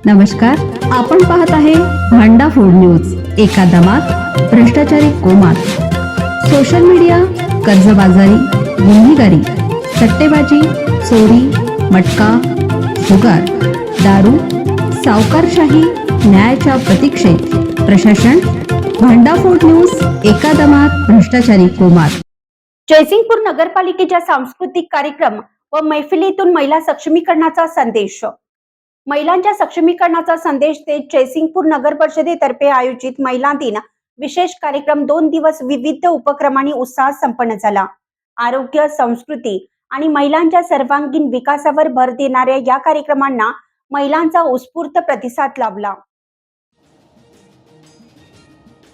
नमस्कार, आपण पाहत आहे भांडा फूड न्यूज. एका दमात भ्रष्टाचारी कोमात. सोशल मीडिया, कर्जबाजारी, गुन्हेगारी, सट्टेबाजी, चोरी, मटका, जुगार, दारू, सावकारशाही, न्यायाच्या प्रतीक्षेत प्रशासन. भांडा फूड न्यूज. एका दमात भ्रष्टाचारी कोमात. जयसिंगपूर नगरपालिकेच्या सांस्कृतिक कार्यक्रम व मैफिलीतून महिला सक्षमीकरणाचा संदेश. महिलांच्या सक्षमीकरणाचा संदेश देत जयसिंगपूर नगर परिषदेतर्फे आयोजित महिला दिन विशेष कार्यक्रम 2 दिवस विविध उपक्रमांनी उत्साहात संपन्न झाला. आरोग्य, संस्कृती आणि महिलांच्या सर्वांगीण विकासावर भर देणाऱ्या या कार्यक्रमांना महिलांचा उत्स्फूर्त प्रतिसाद लाभला.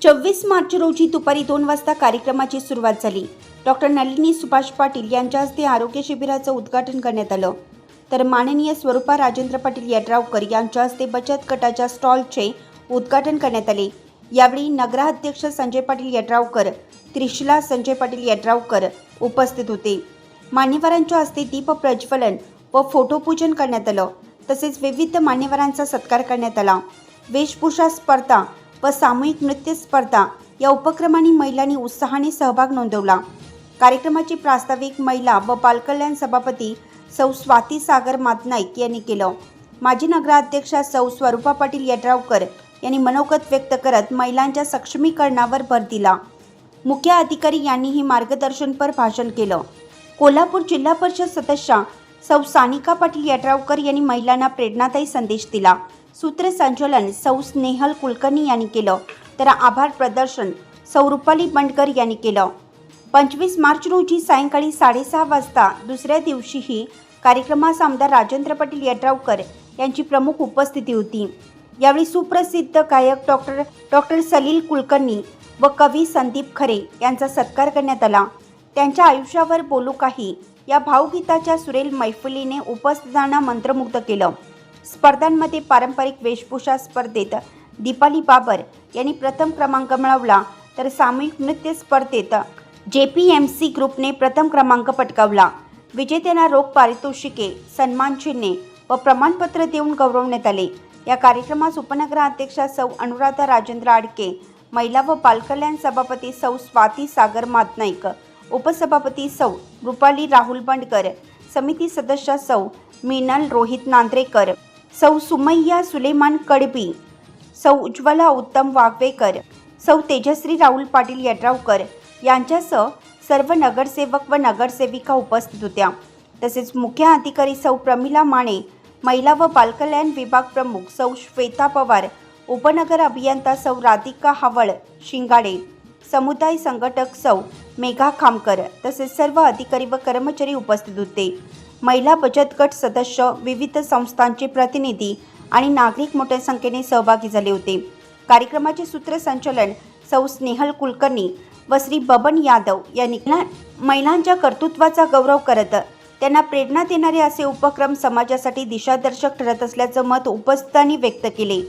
24 मार्च रोजी दुपारी 2 वाजता कार्यक्रमाची सुरुवात झाली. डॉक्टर नलिनी सुभाष पाटील यांच्या हस्ते आरोग्य शिबिराचं उद्घाटन करण्यात आलं. तर माननीय स्वरूपा राजेंद्र पाटील यड्रावकर यांच्या हस्ते बचत गटाच्या स्टॉलचे उद्घाटन करण्यात आले. यावेळी नगराध्यक्ष संजय पाटील यड्रावकर, त्रिशला संजय पाटील यड्रावकर उपस्थित होते. मान्यवरांच्या हस्ते दीप प्रज्वलन व फोटोपूजन करण्यात आलं. तसेच विविध मान्यवरांचा सत्कार करण्यात आला. वेशभूषा स्पर्धा व सामूहिक नृत्य स्पर्धा या उपक्रमांनी महिलांनी उत्साहाने सहभाग नोंदवला. कार्यक्रमाची प्रास्ताविक महिला व बालकल्याण सभापती सौ स्वाती सागर मातनाईक यांनी केलं. माजी नगराध्यक्षा सौ स्वरूपा पाटील यड्रावकर यांनी मनोगत व्यक्त करत महिलांच्या सक्षमीकरणावर भर दिला. मुख्य अधिकारी यांनीही मार्गदर्शनपर भाषण केलं. कोल्हापूर जिल्हा परिषद सदस्या सौ सानिका पाटील यड्रावकर यांनी महिलांना प्रेरणादायी संदेश दिला. सूत्रसंचालन सौ स्नेहल कुलकर्णी यांनी केलं. तर आभार प्रदर्शन सौ रुपाली बंडकर यांनी केलं. 25 मार्च रोजी सायंकाळी 6:30 वाजता दुसऱ्या दिवशीही कार्यक्रमास आमदार राजेंद्र पाटील यड्रावकर यांची प्रमुख उपस्थिती होती. यावेळी सुप्रसिद्ध गायक डॉक्टर सलील कुलकर्णी व कवी संदीप खरे यांचा सत्कार करण्यात आला. त्यांच्या आयुष्यावर बोलू काही या भावगीताच्या सुरेल मैफिलीने उपस्थितांना मंत्रमुग्ध केलं. स्पर्धांमध्ये पारंपरिक वेशभूषा स्पर्धेत दीपाली बाबर यांनी प्रथम क्रमांक मिळवला. तर सामूहिक नृत्य स्पर्धेत JPMC ग्रुपने प्रथम क्रमांक पटकावला. विजेत्यांना रोख पारितोषिके, सन्मान चिन्हे व प्रमाणपत्र देऊन गौरवण्यात आले. या कार्यक्रमास उपनगराध्यक्षा सौ अनुराधा राजेंद्र आडके, महिला व बालकल्याण सभापती सौ स्वाती सागर मातनाईक, उपसभापती सौ रुपाली राहुल बंडकर, समिती सदस्य सौ मीनल रोहित नांद्रेकर, सौ सुमैया सुलेमान कडबी, सौ उज्ज्वला उत्तम वाघवेकर, सौ तेजश्री राहुल पाटील यड्रावकर यांच्यासह सर्व नगरसेवक व नगरसेविका उपस्थित होत्या. तसेच मुख्य अधिकारी सौ प्रमिला माने, महिला व बालकल्याण विभाग प्रमुख सौ श्वेता पवार, उपनगर अभियंता सौ राधिका हावळ शिंगाडे, समुदाय संघटक सौ मेघा खामकर तसेच सर्व अधिकारी व कर्मचारी उपस्थित होते. महिला बचत गट सदस्य, विविध संस्थांचे प्रतिनिधी आणि नागरिक मोठ्या संख्येने सहभागी झाले होते. कार्यक्रमाचे सूत्रसंचालन सौ स्नेहल कुलकर्णी व श्री बबन यादव यांनी महिलांच्या कर्तृत्वाचा गौरव करत त्यांना प्रेरणा देणारे असे उपक्रम समाजासाठी दिशादर्शक ठरत असल्याचं मत उपस्थितांनी व्यक्त केले.